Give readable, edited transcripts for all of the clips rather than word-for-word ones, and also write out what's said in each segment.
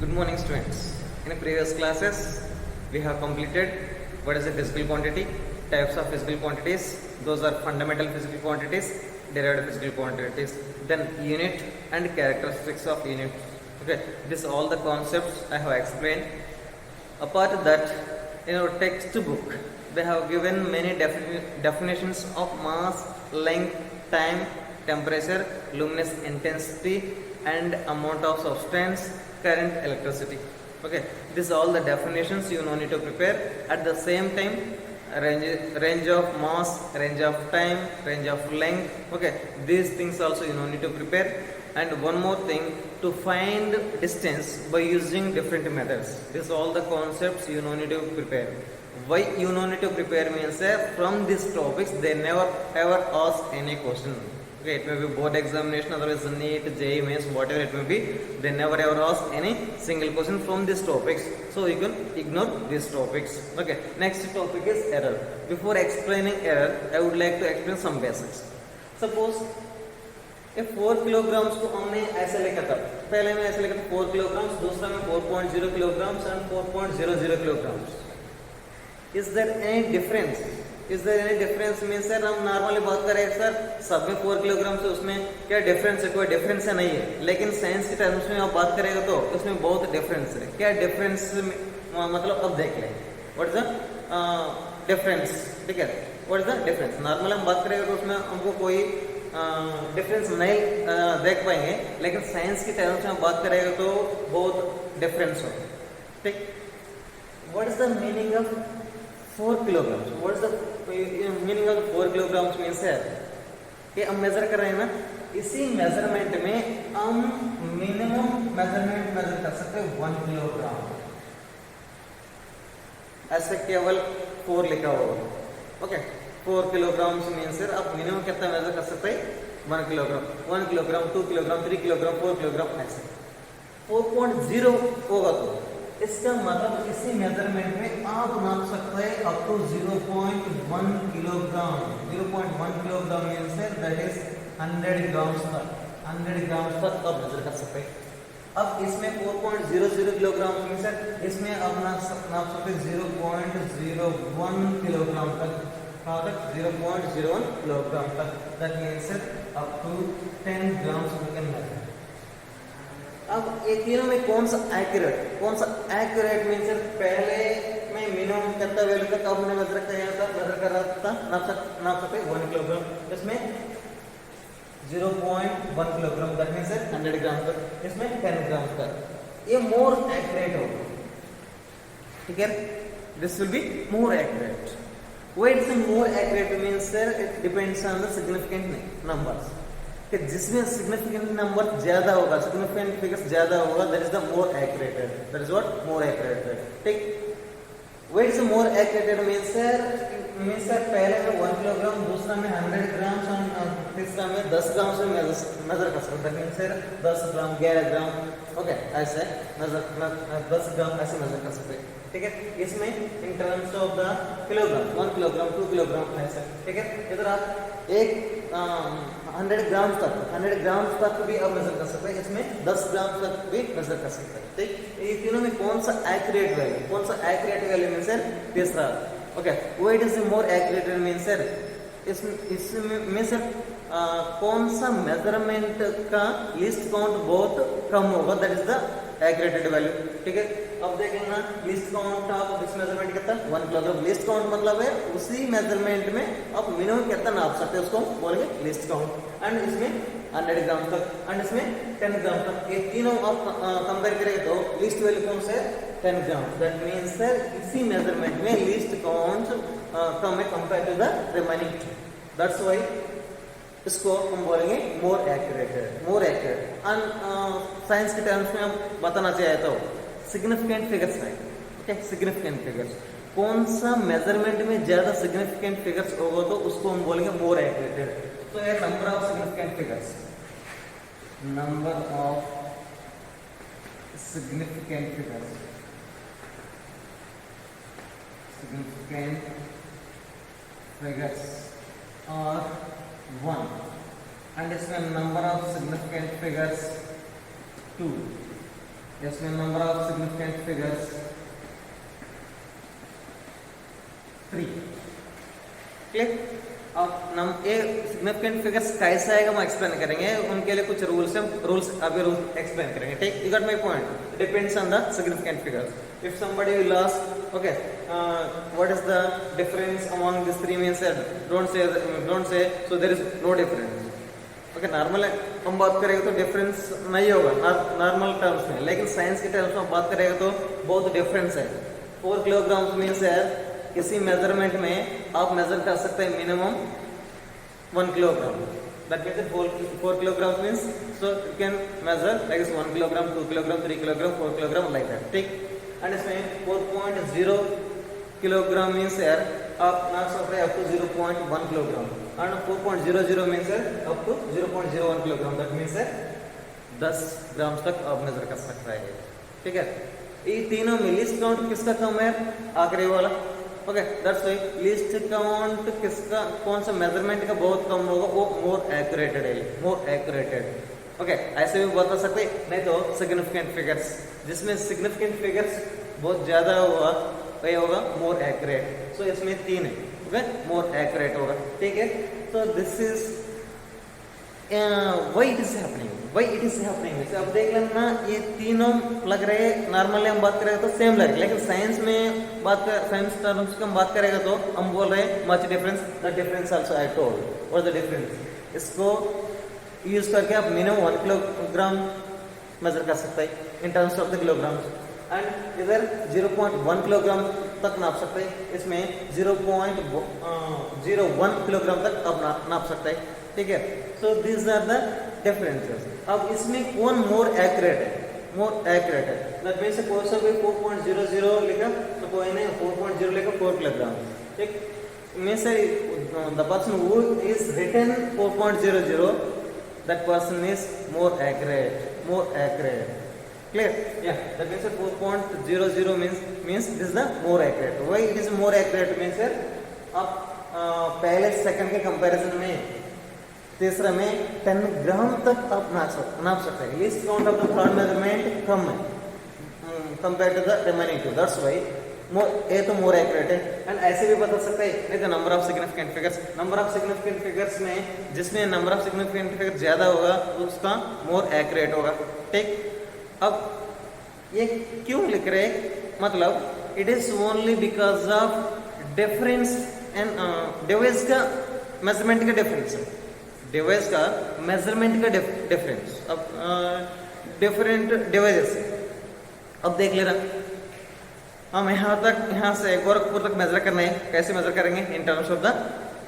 Good morning, students. In previous classes, we have completed what is a physical quantity, types of physical quantities. Those are fundamental physical quantities, derived physical quantities, then unit and characteristics of units. Okay, this all the concepts I have explained. Apart that, in our textbook, they have given many definitions of mass, length, time, temperature, luminous intensity, and amount of substance, current, electricity. Okay, this all the definitions you no need to prepare. At the same time, range of mass, range of time, range of length. Okay, these things also you no need to prepare. And one more thing, to find distance by using different methods. This all the concepts you no need to prepare. Why you no need to prepare means from these topics they never ever ask any question. Okay, it may be board examination, otherwise NEET, JEE Mains, whatever it may be, they never ever ask any single question from these topics. So you can ignore these topics. Okay, next topic is error. Before explaining error, I would like to explain some basics. Suppose ये 4 kilograms को हमने ऐसे लिखा था, पहले में ऐसे लिखा था 4 किलोग्राम्स, दूसरा में 4.0 kilograms and 4.00 kilograms. Is there any difference? Is there any difference means sir हम नॉर्मली बात करें सर सब में 4 किलोग्राम से उसमें क्या डिफरेंस है? कोई डिफरेंस है नहीं है. लेकिन साइंस के टर्म्स में आप बात करेगा तो उसमें बहुत डिफरेंस है. क्या डिफरेंस मतलब अब देख लें. What is the difference? ठीक है, what is the difference? Normally हम बात करेंगे तो उसमें हमको कोई डिफरेंस नहीं देख पाएंगे, लेकिन साइंस की टर्म्स में हम बात करेंगे तो बहुत डिफरेंस हो. ठीक. What is the meaning of 4 kilograms? What is the meaning of 4 kilograms means है कि हम मेजर कर रहे हैं ना, इसी मेजरमेंट में हम मिनिमम मेजरमेंट मेजर कर सकते हैं 1 किलोग्राम. ऐसे केवल 4 लिखा होगा. ओके, 4 किलोग्राम्स मीन्स सर आप मिनिमम कितना मेजर कर सकते हैं? 1 kilogram. 1 kilogram, 2 kilogram, 3 kilogram, 4 kilogram ऐसे. 4.0 होगा तो इसका मतलब इसी मेजरमेंट में आप नाप सकते हैं up to 0.1 kilogram. 0.1 kilogram means that is 100 grams तक. 100 ग्राम्स तक आप मेजर कर सकते हैं. अब इसमें 4.00 किलोग्राम मीन्स इसमें आप नाप सकते हैं 0.01 किलोग्राम तक. कहाँ तक? 0.01 किलोग्राम तक. That means up to 10 grams we can measure. अब ये तीनों में कौन सा एक्यूरेट? कौन सा एक्यूरेट मीन्स पहले में मिनिमम कितना वैल्यू तक आपने मेजर कर रहा था नाप सकते 1 किलोग्राम. इसमें 0.1 किलोग्राम दैट मीन्स 100 ग्राम तक. इसमें 10 ग्राम तक. ये मोर एक्यूरेट होगा. ठीक है, this will be more accurate. Why it is more accurate means sir it depends on the significant numbers. कि जिसमें significant number ज्यादा होगा, significant figures ज्यादा होगा, that is the more accurate. That is what more accurate. ठीक. Why it is more accurate means sir पहले में 1 kilogram, दूसरा में 100 ग्राम और तीसरा में 10 ग्राम से मेजर कर सकते हैं. मीन्स सर 10 ग्राम, 11 ग्राम. ओके, ऐसे मेजर 10 ग्राम ऐसे मेजर कर सकते हैं. ठीक है, इसमें इन terms of the kilogram 1 kilogram, 2 kilogram ऐसे. ठीक है, इधर आप एक 100 ग्राम तक भी आप मेजर कर सकते हैं. इसमें 10 ग्राम तक भी मेजर कर सकते हैं. ठीक, ये तीनों में कौन सा एक्यूरेट वैल्यू? कौन सा एक्यूरेट वैल्यू मीन्स सर तीसरा. Okay, why it is more accurate means sir इसमें सर कौन सा मेजरमेंट का लीस्ट काउंट बहुत कम होगा, दैट इज द एक्यूरेटेड वैल्यू. ठीक है, अब देखेंगे ना least count of this measurement कितना? 1 किलोग्राम. लीस्ट काउंट मतलब है उसी मेजरमेंट में आप मिनिमम कितना नाप सकते हैं उसको बोलेंगे लीस्ट काउंट. एंड इसमें 100 ग्राम तक एंड इसमें 10 ग्राम तक. ये तीनों आप कंपेयर करेंगे तो लीस्ट वैल्यू कौन सा है? 10 ग्राम. दैट मीन्स सर इसी मेजरमेंट में लीस्ट काउंट कम है compare to the remaining. That's why इसको हम बोलेंगे more accurate. More accurate and science के टर्म्स में हम बताना चाहे तो सिग्निफिकेंट फिगर्स है. ओके, सिग्निफिकेंट फिगर्स कौन सा मेजरमेंट में ज्यादा सिग्निफिकेंट फिगर्स होगा तो उसको हम बोलेंगे मोर एक्यूरेट. तो ये number of significant figures, number of significant figures, significant figures और 1 and इसमें number of significant figures 2. इसमें number of significant figures 3। Click. अब ये सिग्निफिकेंट फिगर्स कैसे आएगा हम एक्सप्लेन करेंगे, उनके लिए कुछ रूल्स अभी रूल्स एक्सप्लेन करेंगे। ठीक, you got my point. Depends on the significant figures. If somebody will ask okay what is the difference among these three means, don't say so there is no difference। Okay, normal हम बात करेंगे तो difference नहीं होगा normal terms में, लेकिन science के terms में बात करेंगे तो बहुत डिफरेंस है। 4 किलोग्राम मीन्स है किसी मेजरमेंट में आप मेजर कर सकते हैं minimum 1 kilogram. That means 4 kilogram means so you can measure like 1 kilogram, 2 kilogram, 3 kilogram, 4 kilogram like that. ठीक, एंड इसमें 4.0 किलोग्राम मीन्स यार आप नाप सकते हैं up to 0.1 kilogram, and 4.00 means up to 0.01 kilogram. That means 10 gram तक आप major कर सकता है। ठीक है, ये तीनों में लीस्ट काउंट किसका कम है? आखिरी वाला। Okay, that's why least count किसका, कौन सा मेजरमेंट का बहुत कम होगा वो मोर एक्यूरेटेड है, मोर एक्यूरेटेड। ओके, ऐसे भी बता सकते, नहीं तो सिग्निफिकेंट फिगर्स, जिसमें सिग्निफिकेंट फिगर्स बहुत ज्यादा हुआ वही होगा मोर एक्यूरेट। सो इसमें 3 है, ओके, मोर एक्यूरेट होगा। ठीक है, तो this is why it is happening. जैसे अब देख लेना ये तीनों लग रहे हैं, नॉर्मली हम बात करेंगे तो सेम लग रहे, लेकिन साइंस में साइंस टर्म्स की हम बात करेंगे तो हम बोल रहे हैं much difference, the difference also I told, और द डिफरेंस इसको यूज करके आप मिनिमम 1 किलोग्राम मेजर कर सकते हैं इन terms of the kilogram, and इधर 0.1 किलोग्राम तक नाप सकते हैं, इसमें 0.01 किलोग्राम तक आप नाप सकते हैं। ठीक है, so this are the differences. अब इसमें कौन मोर एक्यूरेट है? मोर एक्यूरेट है, दैट मींस कोई सा भी 4.00 लिखा तो कोई ने 4.0 लिखा 4 किलोग्राम। ठीक, means the person who is written 4.00 that person is more accurate। Clear? Yeah, that means 4.00 means this is the more accurate। why it is more accurate means sir, आप पहले सेकंड के कंपैरिजन में तीसरा में 10 gram तक आप नाप सकते हैं। Least count of the third measurement कम है compare to the remaining 2, that's why ये तो मोर एक्यूरेट है। एंड ऐसे भी बता सकते हैं, नहीं तो number of significant figures, number of significant figures में जिसमें नंबर ऑफ सिग्निफिकेंट फिगर ज्यादा होगा उसका मोर एक्यूरेट होगा। ठीक, अब ये क्यों लिख रहे हैं, मतलब it is only because of difference and device का मेजरमेंट का डिफरेंस है, डिवाइस का मेजरमेंट का डिफरेंस। अब डिफरेंट डिवाइसेस, अब देख लेना हम यहाँ से गोरखपुर तक मेजर करना है, कैसे मेजर करेंगे? In terms of the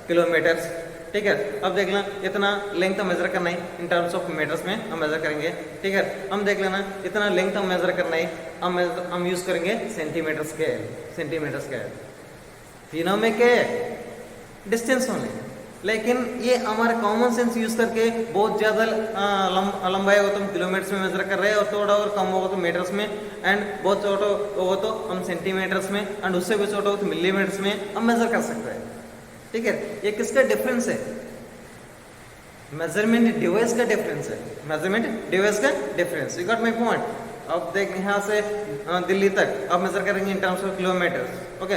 kilometres. ठीक है, अब देख लेना इतना लेंथ हम मेजर करना है इन टर्म्स ऑफ मीटर्स में हम मेजर करेंगे। ठीक है, हम देख लेना इतना लेंथ हम मेजर करना है, हम यूज करेंगे सेंटीमीटर स्केल। तीनों में क्या है? डिस्टेंस होने, लेकिन ये हमारा कॉमन सेंस यूज करके बहुत ज्यादा लंबाई हो तो हम किलोमीटर्स में मेजर कर रहे हैं, और थोड़ा और कम होगा तो मीटर्स में, एंड बहुत छोटा होगा तो हम सेंटीमीटर्स में, एंड उससे भी छोटा हो तो मिलीमीटर्स में हम मेजर कर सकते हैं। ठीक है, ये किसका डिफरेंस है? मेजरमेंट डिवाइस का डिफरेंस है, मेजरमेंट डिवाइस का difference. You got my point. अब देख यहाँ से दिल्ली तक आप मेजर करेंगे in terms of kilometres. Okay,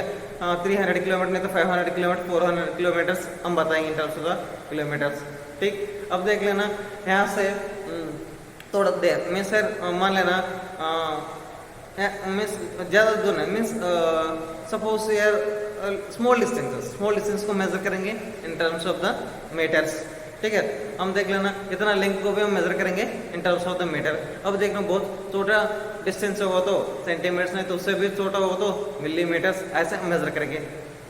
300 kilometre नहीं तो 500 किलोमीटर, 400 किलोमीटर्स हम बताएंगे इन टर्म्स ऑफ किलोमीटर्स। ठीक, अब देख लेना यहाँ से थोड़ा देर में सर मान लेना मीन्स ज़्यादा दूर नहीं, मीन्स सपोज यार स्मॉल डिस्टेंस को मेजर करेंगे in terms of the metres. ठीक है, हम देख लेना इतना लेंथ को भी हम मेजर करेंगे in terms of the metre. अब देखना बहुत छोटा डिस्टेंस होगा तो सेंटीमीटर्स नहीं तो उससे भी छोटा होगा तो मिलीमीटर्स, ऐसे हम मेजर करेंगे।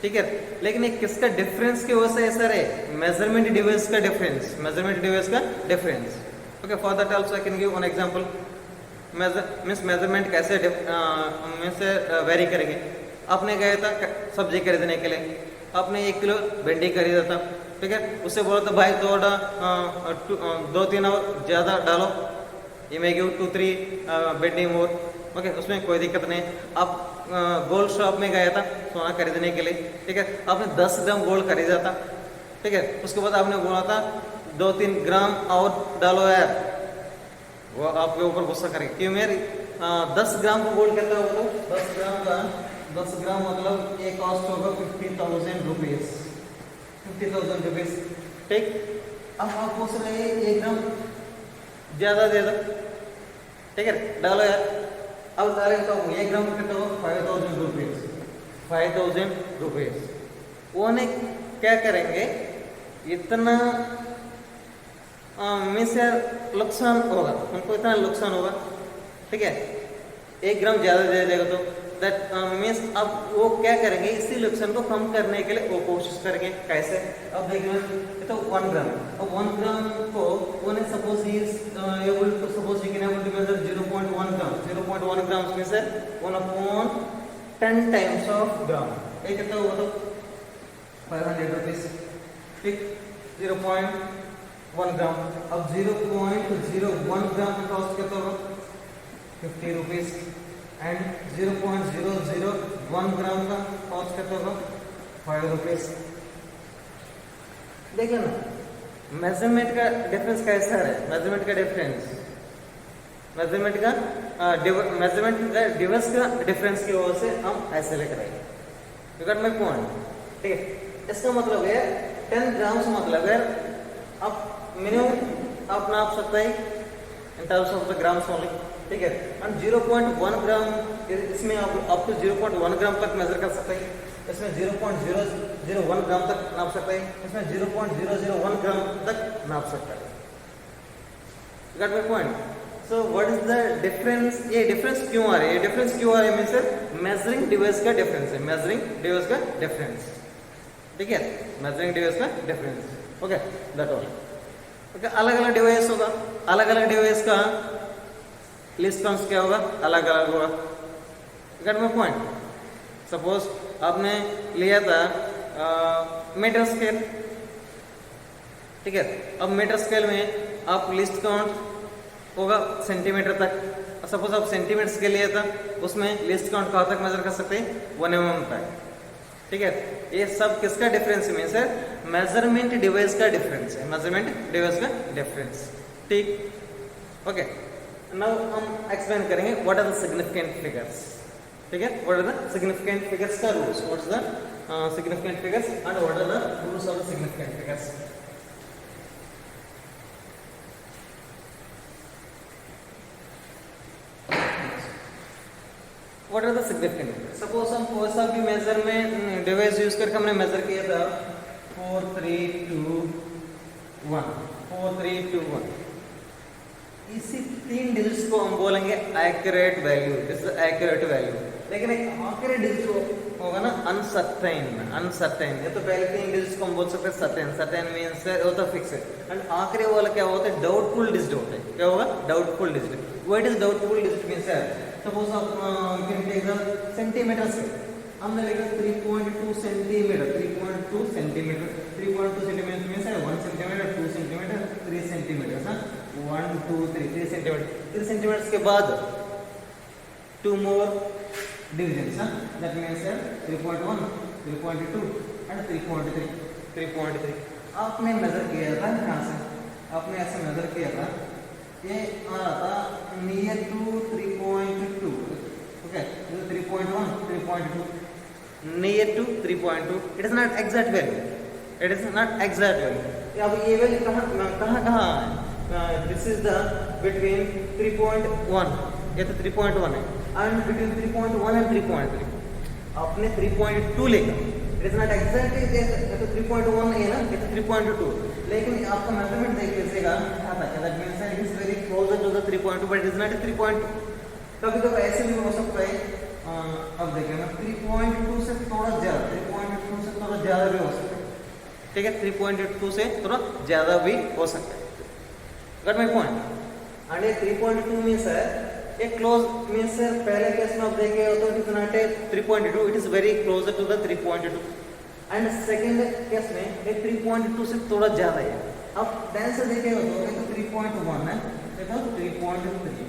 ठीक है, लेकिन ये किसका डिफरेंस की वजह से ऐसा है? मेजरमेंट डिवाइस का difference. Okay, for that also I can give one example. Measurement कैसे वेरी करेंगे? आपने गया था सब्जी खरीदने के लिए, आपने 1 किलो भिंडी खरीदा था। ठीक है, उससे बोला था भाई थोड़ा 2-3 और ज़्यादा डालो, ये मैं गिव 2-3 भिंडी मोर। ओके, उसमें कोई दिक्कत नहीं। आप गोल्ड शॉप में गया था सोना खरीदने के लिए। ठीक है, आपने 10 ग्राम गोल्ड खरीदा था। ठीक है, उसके बाद आपने बोला था 2-3 ग्राम और डालो यार, वो आपके ऊपर गुस्सा करेंगे कि मेरे 10 ग्राम को गोल्ड कितना होगा, तो 10 ग्राम का 10 ग्राम मतलब ये कॉस्ट होगा 50,000 रुपीज, 50,000 रुपीज। ठीक, अब आप पूछ रहे हैं 1 ग्राम ज्यादा दे दो, ठीक है डालो यार। अब डालेंगे तो 1 ग्राम कितना होगा 5,000 रुपीज, 5,000 रुपीज। वो ने क्या करेंगे, इतना मीन्स यार नुकसान होगा उनको, इतना नुकसान होगा, ठीक है। 1 ग्राम ज़्यादा दे देगा तो दैट मीन्स अब वो क्या करेंगे, इसी नुकसान को कम करने के लिए वो कोशिश करेंगे। कैसे, अब देखिए तो 1 ग्राम, अब 1 ग्राम को उन्हें suppose he able to suppose he can able to measure 0.1 gram, 0.1 gram में से 1/10 टाइम्स ऑफ ग्राम, ये कितना होगा तो 500 रुपीज। ठीक, 0.1 ग्राम। अब 0.01 ग्राम का कॉस्ट कितना होगा 50 रुपीज, एंड 0.001 ग्राम का कॉस्ट कितना होगा 5 रुपीज। देखिए ना मेजरमेंट का डिफरेंस कैसा है, मेजरमेंट का डिफरेंस, मेजरमेंट का डिवाइस का डिफरेंस की वजह से हम ऐसे लेकर आएंगे। यू गॉट माय पॉइंट, ठीक है। इसका मतलब है 10 ग्राम से मतलब है अब मिनिमम आप नाप सकते हैं इन terms of the grams only, ठीक है। एंड 0.1 ग्राम इसमें आप अप टू 0.1 ग्राम तक मेजर कर सकते हैं, इसमें 0.001 ग्राम तक नाप सकते हैं, इसमें 0.001 ग्राम तक नाप सकते हैं। Got my point. So what is the difference, ये डिफरेंस क्यों आ रहा है, ये डिफरेंस क्यों आ रहा है मीन्स मेजरिंग डिवाइस का डिफरेंस है, मेजरिंग डिवाइस का डिफरेंस, ठीक है, मेजरिंग डिवाइस का difference. Okay that all. Okay, अलग अलग डिवाइस होगा, अलग अलग डिवाइस का लिस्ट काउंट्स क्या होगा, अलग अलग होगा। Got my point. सपोज आपने लिया था मीटर स्केल, ठीक है। अब मीटर स्केल में आप लिस्ट काउंट होगा सेंटीमीटर तक। सपोज आप सेंटीमीटर स्केल लिया था, उसमें लिस्ट काउंट कहाँ तक मेजर कर सकते हैं 1 mm तक, ठीक है। ये सब किसका डिफरेंस में सर, मेजरमेंट डिवाइस का डिफरेंस है, मेजरमेंट डिवाइस का डिफरेंस, ठीक। ओके, नाउ हम एक्सप्लेन करेंगे what are the significant figures, ठीक है। What are the significant figures का rules, what is the significant figures and what are the rules of the significant figures. What are the significant, suppose हम कोई सा भी major में device use करके हमने मेजर किया था 4 3 2 1, 4 3 2 1, इसी 3 डिजिट्स को हम बोलेंगे accurate value, this is accurate value. लेकिन एक आखिरी डिजिट होगा ना अनसर्टेन, अनसर्टेन, ये तो पहले 3 डिजिट्स को हम बोल सकते हैं सर्टेन, सर्टेन मींस होता है फिक्स, एंड आखिरी वाला क्या होता है डाउटफुल डिजिट होता है, क्या होगा doubtful digit. What is doubtful digit means है, सपोज आप कैन टेक द सेंटीमीटर से हमने लिखा 3.2 सेंटीमीटर, 3.2 सेंटीमीटर, 3.2 सेंटीमीटर मींस है 1 सेंटीमीटर, 2 सेंटीमीटर, 3 सेंटीमीटर, हां 1 2 3 सेंटीमीटर, 3 सेंटीमीटर के बाद 2 मोर डिविजन्स, हां दैट मींस 3.1, 3.2 एंड 3.3, 3.3 आपने मेजर किया था कहां से, आपने ऐसे मेजर किया था, ये आ रहा था near to 3.2, okay, 3.1, 3.2 near to 3.2, it is not exact value, it is not exact value. अब ये वैल्यू कहाँ है, दिस इज द बिटवीन 3.1, ये तो 3.1 है, एंड बिटवीन 3.1 एंड 3.3 आपने 3.2 लेगा, इट इज नॉट एग्जैक्टली, ये तो 3.1 है ना, ये तो 3.2, लेकिन आपका मेजरमेंट देख लीजिएगा क्या था, that means it is very closer to the 3.2 but it is not 3.2। कभी कभी ऐसे भी हो सकता है, अब देखिए ना 3.2 से थोड़ा ज्यादा, 3.2 से थोड़ा ज्यादा भी हो सकता है, ठीक है, 3.2 से थोड़ा ज्यादा भी हो सकता है। Got my point. एंड ये 3.2 मींस है एक क्लोज मींस है, पहले केस में आप देखे हो तो it is not a 3.2, it is very closer to the 3.2, and second case में ये 3.2 से थोड़ा ज्यादा है। अब ध्यान से देखे हो तो ये तो 3.1 है, देखो 3.3,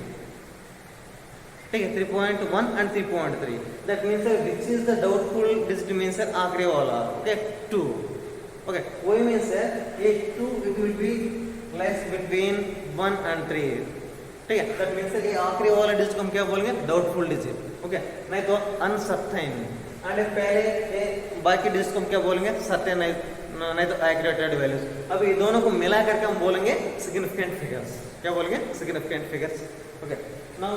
ठीक है, 3.1 and 3.3, that means which is the doubtful digit means है आखिरी वाला, ओके 2, ओके, वही मींस है ये 2 it will be less between 1 and 3, ठीक है, दैट मींस ये आखिरी वाला डिजिट को हम क्या बोलेंगे, डाउटफुल डिजिट, ओके, नहीं तो अनसर्टेन, एंड पहले ये बाकी डिजिट को हम क्या बोलेंगे, सर्टेन, नहीं तो एक्यूरेटेड वैल्यूज। अब ये दोनों को मिला करके हम बोलेंगे सिग्निफिकेंट फिगर्स, क्या बोलेंगे, significant figures, okay. Now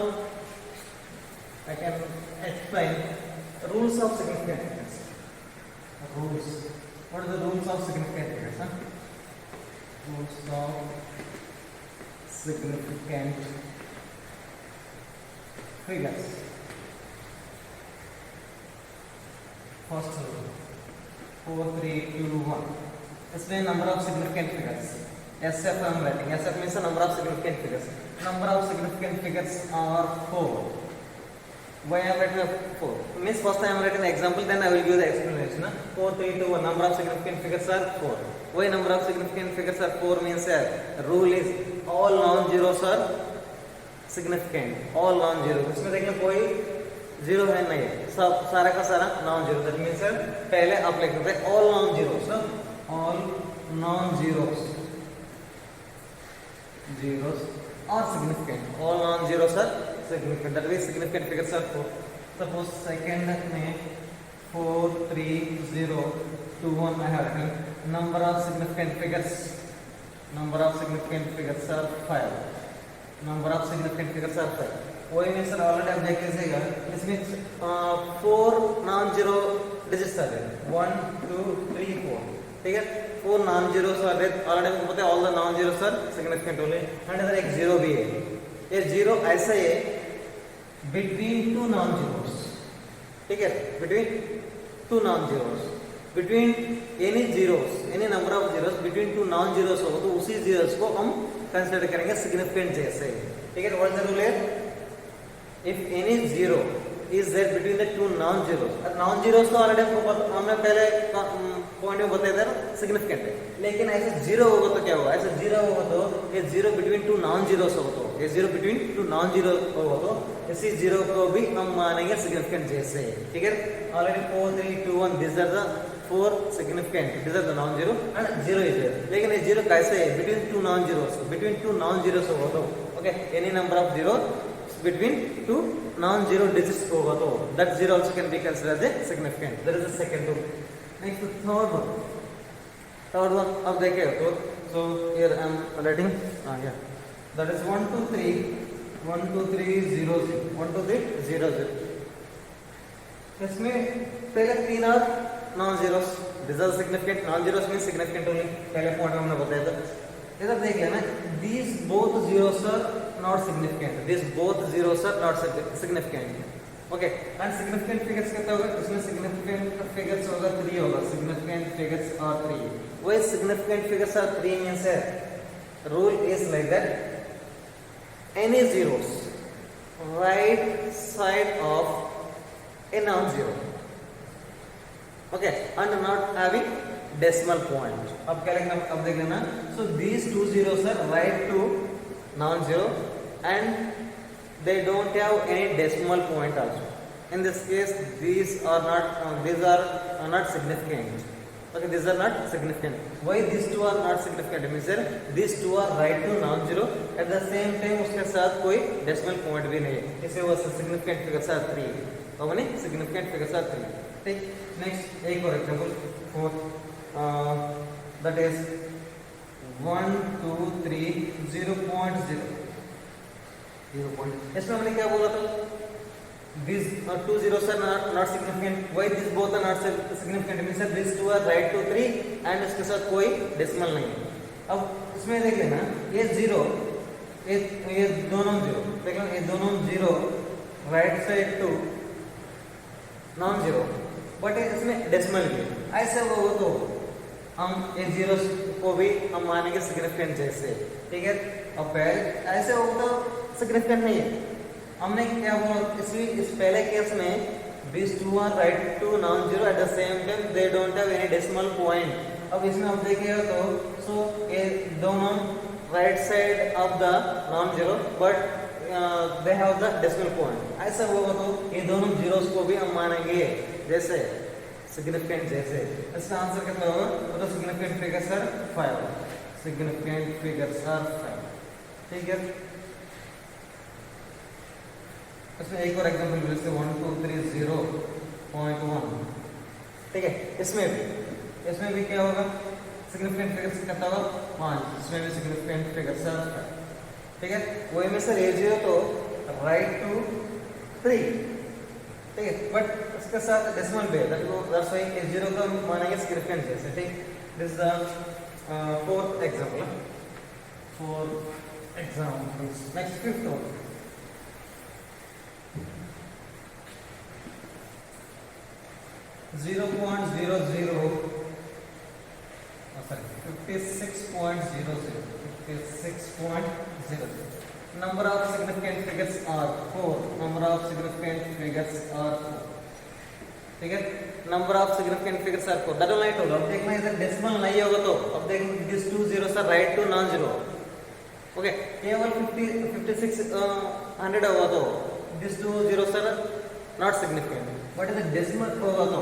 I can explain rules of significant figures. Rules. What are the rules of significant figures? Rules of significant figures. First rule. 4, 3, 2, 1. Explain number of significant figures. SF I am writing. SF means the number of significant figures. Number of significant figures are 4. Why I am writing 4? Means first I am writing the example, then I will give the explanation. 4, 3, 2, 1. Number of significant figures are 4. Why number of significant figures are 4 means rule is all non-zeros are significant. All non-zeros. इसमें देखिए कोई zero है नहीं, सब सारा का सारा non zero. That means पहले आप लिख सकते हैं all non-zeros. All non-zeros. Zeros are significant. All non-zeros are significant. That means significant figures are 4. Suppose second में 4, 3, 0, 2, 1 I have written. Number of significant figures. Number of significant figures are 5. Number of significant figures are 5. वही में sir already आप देख लीजिएगा, इसमें 4 non zero digits आ रहे हैं, 1, 2, 3, 4, ठीक है। 4 नॉन जीरोस आ रहे हैं, ऑलरेडी आपको पता है all the non zeros are significant only, and इधर एक जीरो भी है। ये जीरो ऐसा है बिटवीन टू नॉन जीरोस, ठीक है, between two non zeros, between any zeros, any number of zeros between two non zeros हो तो उसी जीरोस को हम कंसीडर करेंगे सिग्निफिकेंट जैसे, ठीक है। व्हाट इज द रूल है, if any zero is there between the two non zeros, non zeros तो ऑलरेडी हमने पहले पॉइंट में बताया था सिग्निफिकेंट है, लेकिन ऐसे जीरो होगा तो क्या होगा, ऐसे जीरो होगा तो ये zero between two non zeros होगा तो ये zero between two non zero होगा तो इसी जीरो को भी हम मानेंगे सिग्निफिकेंट जैसे, ठीक है। Already 4, 3, 2, 1 this are the 4 significant, these are the non zero and zero is there, लेकिन ये जीरो कैसे है, between two non zeros, between two non zeros होगा तो, okay, any number of zero between two non-zero digits होगा तो that zero also can be considered as a significant. That is the second rule. Next the third one. Third one अब देखिए तो so here I am writing yeah, that is 1, 2, 3 1, 2, 3 0 0 1, 2, 3 0 0. इसमें पहले 3 और non-zeros, these are significant. Non-zeros means significant only. पहले point हमने बताया था, इधर देख लेना, these both zeros are not significant. These both zeros are not significant. Okay. And significant figures कितना होगा? इसमें significant figures होगा 3 होगा. Significant figures are 3. Why significant figures are 3 means rule is like that. Any zeros right side of a non-zero. Okay. And not having decimal point. अब क्या लिखना, अब देख लेना. So these two zeros are right to non-zero and they don't have any decimal point also. In this case, these are not significant. Okay, these are not significant. Why these two are not significant? Means these two are right to non-zero. At the same time, उसके साथ कोई decimal point भी नहीं है. इसलिए वो significant figures are 3. how many significant figures are 3? ठीक. Next, एक और example. That is 1, 2, 3, 0.0. इसमें हमने क्या बोला था? These two zeros are not significant. Why these both are not significant? Means these two are right to 3 and इसके साथ कोई decimal नहीं है. अब इसमें देख लेना, ये जीरो, ये दोनों जीरो, देख लेना, ये दोनों zero right side to non zero, but इसमें डेसिमल भी ऐसे वो तो हम ये जीरो को भी हम मानेंगे सिग्निफिकेंट जैसे, ठीक है। अब पहले ऐसे हो तो सिग्निफिकेंट नहीं है, हमने क्या बोला, इसलिए इस पहले केस में these two are right to non-zero at the same time they don't have any decimal point. अब इसमें आप देखिएगा तो so ये दोनों right side of the non-zero but they have the decimal point. ऐसा होगा तो ये दोनों zeros को भी हम मानेंगे जैसे significant जैसे. इसका आंसर कितना होगा? तो significant figures are 5. Significant figures are 5. ठीक है. इसमें एक और एग्जांपल जैसे 1 2 3 0.1, ठीक है। इसमें भी क्या होगा, सिग्निफिकेंट फिगर्स कितना होगा 5, इसमें भी सिग्निफिकेंट फिगर्स है, ठीक है। वही में सर A0 तो राइट टू 3, ठीक है, बट उसके साथ डेसिमल भी है, दैट्स व्हाई A0 का मानेंगे सिग्निफिकेंट जैसे, ठीक। This is the fourth example. Next fifth one, zero point zero zero 56.00. Number of significant figures are 4. Number of significant figures are 4. ठीक है, number of significant figures are 4. That will not होगा, अब देखना इधर decimal नहीं होगा तो अब देखना this 2 zeros are right to non zero, okay. केवल 56 100 होगा तो this 2 zeros are not significant, but इधर डेसिमल होगा तो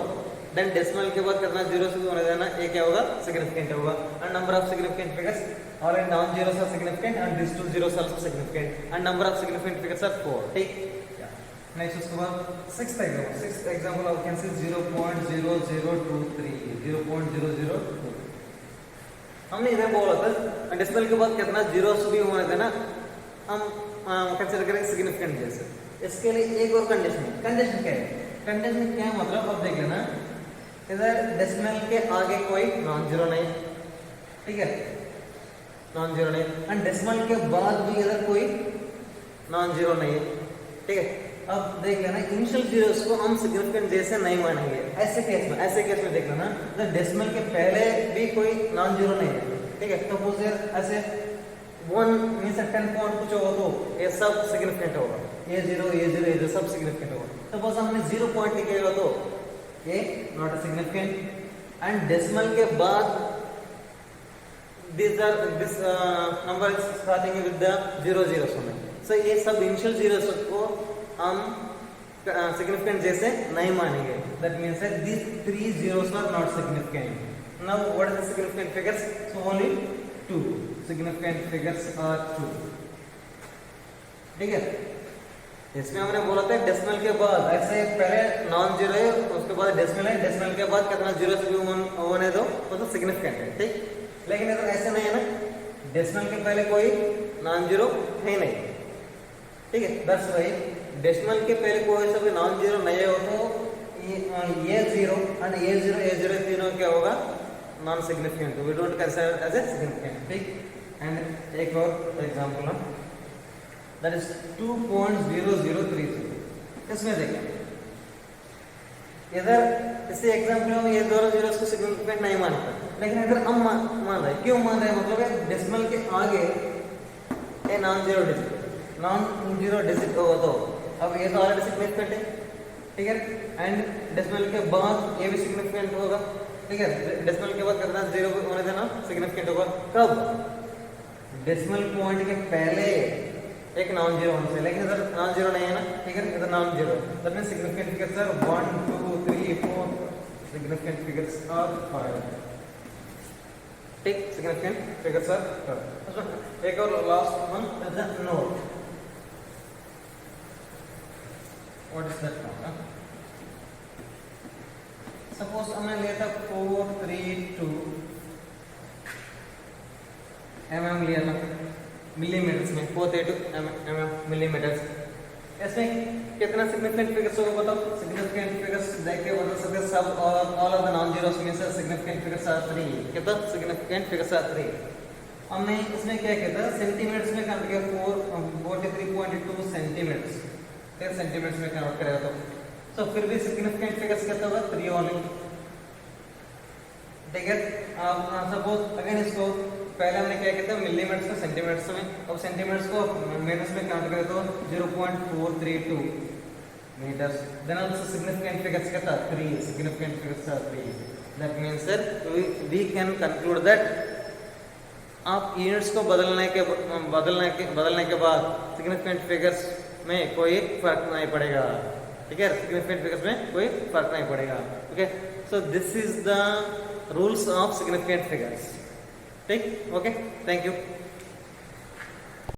देन डेसिमल के बाद करना जीरो से होने देना, ये क्या होगा सिग्निफिकेंट होगा। And number of significant figures और non zeros are significant and this 2 zeros also significant and number of significant figures are 4, ठीक। नेक्स्ट उसके बाद सिक्स्थ एग्जांपल आप कैन सी 0.0023 0.002। हमने इधर बोला था डेसिमल के बाद कितना जीरोस भी होने देना, हम कंसीडर करेंगे सिग्निफिकेंट जैसे। इसके लिए एक और कंडीशन क्या है, कंडीशन क्या है मतलब अब देख लेना, इधर डेसिमल के आगे कोई नॉन जीरो नहीं, ठीक है, नॉन जीरो नहीं, एंड डेसिमल के बाद भी इधर कोई नॉन जीरो नहीं है, ठीक है। अब देख लेना इनिशियल जीरोस को हम सिग्निफिकेंट जैसे नहीं मानेंगे, ऐसे केस में देख लेना इधर डेसिमल के पहले भी कोई नॉन जीरो नहीं है, ठीक है। तो ऐसे 1 मींस 10 पॉइंट कुछ होगा तो ये सब सिग्निफिकेंट होगा, A0 सब सिग्निफिकेंट होगा। सपोज हमने 0 पॉइंट निकाला तो ये नॉट सिग्निफिकेंट, एंड डेसिमल के बाद this number starting with the 0 zeros होंगे, सो ये सब इनिशियल जीरोस को हम सिग्निफिकेंट जैसे नहीं मानेंगे, that means that this 3 zeros are not significant. Now what is the significant figures, so only 2 significant figures are 2, ठीक है। इसमें हमने बोला था डेसिमल के बाद ऐसे पहले नॉन जीरो है उसके बाद डेसिमल है, डेसिमल के बाद कितना जीरो से भी होने दो वो तो सिग्निफिकेंट है, ठीक। लेकिन इधर ऐसे नहीं है ना, डेसिमल के पहले कोई नॉन जीरो है नहीं, ठीक है। दैट्स व्हाई डेसिमल के पहले कोई सा भी नॉन जीरो नहीं हो तो ये जीरो एंड A0 तीनों क्या होगा non significant, we don't consider as a significant, ठीक। एंड एक और एग्जांपल है दैट इज 2.0030। इसमें देखें इधर इसी एग्जांपल में ये दोनों जीरोस को सिग्निफिकेंट नहीं मानता, लेकिन अगर हम मान रहे क्यों मान रहे हैं, मतलब डेसिमल के आगे ए नॉन जीरो डिजिट होगा तो अब ये तो ऑलरेडी सिग्निफिकेंट है, ठीक है। एंड डेसिमल के बाद ये भी सिग्निफिकेंट होगा, ठीक है। डेसिमल के बाद कितना जीरो होने देना सिग्निफिकेंट होगा, कब डेसिमल पॉइंट के पहले एक नॉन जीरो होने से, लेकिन इधर नॉन जीरो नहीं है ना, ठीक है, इधर non zero, that means significant figures are 1 2 3 4, significant figures are 5, ठीक, सिग्निफिकेंट फिगर्स आर 5। एक और last one is the note, what is that note, suppose हमने लिया था 432 mm लिया था मिलीमीटर्स में, 432 mm मिलीमीटर्स। इसमें कितना सिग्निफिकेंट फिगर्स होगा बताओ, सिग्निफिकेंट फिगर्स देख के बता सकते सब all of the non zeros में से सिग्निफिकेंट फिगर्स आर 3, कितना सिग्निफिकेंट फिगर्स आर 3। हमने इसमें क्या किया था सेंटीमीटर्स में कन्वर्ट किया, 43.2 सेंटीमीटर्स, 10 सेंटीमीटर्स में कन्वर्ट करेगा तो फिर भी सिग्निफिकेंट फिगर्स कितना होगा 3 ओनली, ठीक है। सपोज अगेन इसको पहले हमने क्या किया था मिलीमीटर्स को सेंटीमीटर्स में, अब सेंटीमीटर्स को मीटर्स में काउंट करें तो 0.432 metres, then also significant figures कितना 3, significant figures are 3, that means that we can conclude that आप यूनिट्स को बदलने के बाद सिग्निफिकेंट फिगर्स में कोई फर्क नहीं पड़ेगा, ठीक है, सिग्निफिकेंट फिगर्स में कोई फर्क नहीं पड़ेगा, okay. So this is the rules of significant figures, ठीक, ओके, थैंक यू।